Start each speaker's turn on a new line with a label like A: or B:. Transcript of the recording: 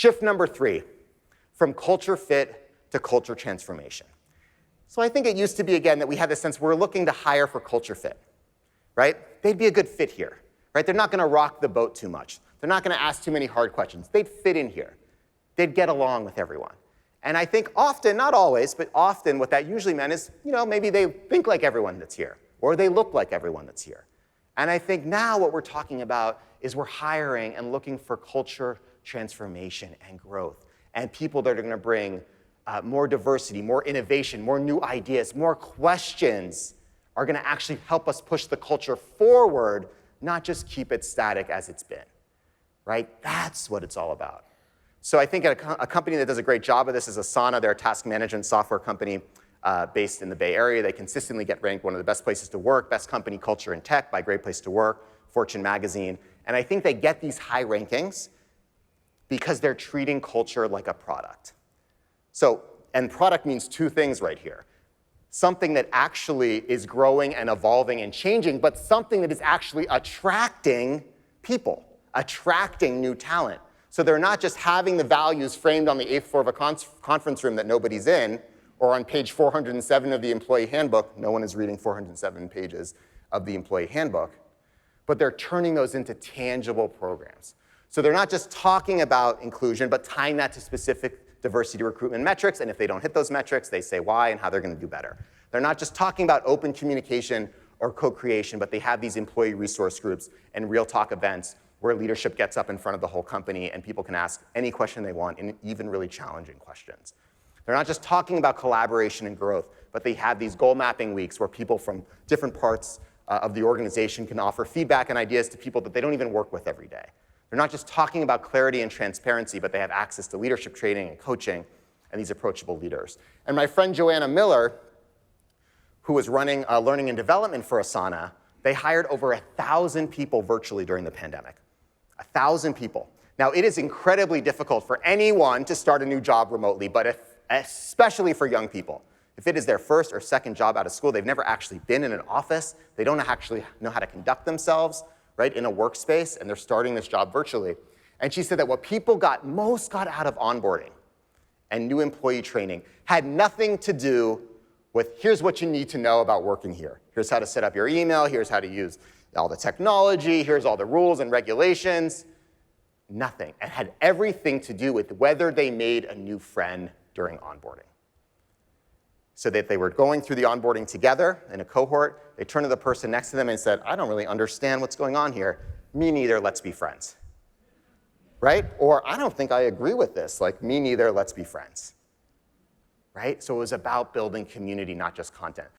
A: Shift number 3, from culture fit to culture transformation. So I think it used to be, again, that we had this sense we're looking to hire for culture fit, right? They'd be a good fit here, right? They're not going to rock the boat too much. They're not going to ask too many hard questions. They'd fit in here. They'd get along with everyone. And I think often, not always, but often what that usually meant is, maybe they think like everyone that's here, or they look like everyone that's here. And I think now what we're talking about is we're hiring and looking for culture transformation and growth, and people that are going to bring more diversity, more innovation, more new ideas, more questions are going to actually help us push the culture forward, not just keep it static as it's been, right? That's what it's all about. So I think a company that does a great job of this is Asana. They're a task management software company based in the Bay Area. They consistently get ranked one of the best places to work, best company culture in tech by Great Place to Work, Fortune magazine. And I think they get these high rankings because they're treating culture like a product. So, and product means two things right here. Something that actually is growing and evolving and changing, but something that is actually attracting people, attracting new talent. So they're not just having the values framed on the 8th floor of a conference room that nobody's in, or on page 407 of the employee handbook. No one is reading 407 pages of the employee handbook. But they're turning those into tangible programs. So they're not just talking about inclusion, but tying that to specific diversity recruitment metrics, and if they don't hit those metrics, they say why and how they're going to do better. They're not just talking about open communication or co-creation, but they have these employee resource groups and real talk events where leadership gets up in front of the whole company and people can ask any question they want, and even really challenging questions. They're not just talking about collaboration and growth, but they have these goal mapping weeks where people from different parts of the organization can offer feedback and ideas to people that they don't even work with every day. They're not just talking about clarity and transparency, but they have access to leadership training and coaching and these approachable leaders. And my friend Joanna Miller, who was running learning and development for Asana, they hired over 1,000 people virtually during the pandemic. 1,000 people. Now, it is incredibly difficult for anyone to start a new job remotely, but especially for young people. If it is their first or second job out of school, they've never actually been in an office, they don't actually know how to conduct themselves, right, in a workspace, and they're starting this job virtually. And she said that what people most got out of onboarding and new employee training had nothing to do with, here's what you need to know about working here. Here's how to set up your email, here's how to use all the technology, here's all the rules and regulations. Nothing. It had everything to do with whether they made a new friend during onboarding. So that they were going through the onboarding together in a cohort, they turned to the person next to them and said, I don't really understand what's going on here. Me neither, let's be friends. Right? Or I don't think I agree with this. Like, me neither, let's be friends. Right? So it was about building community, not just content.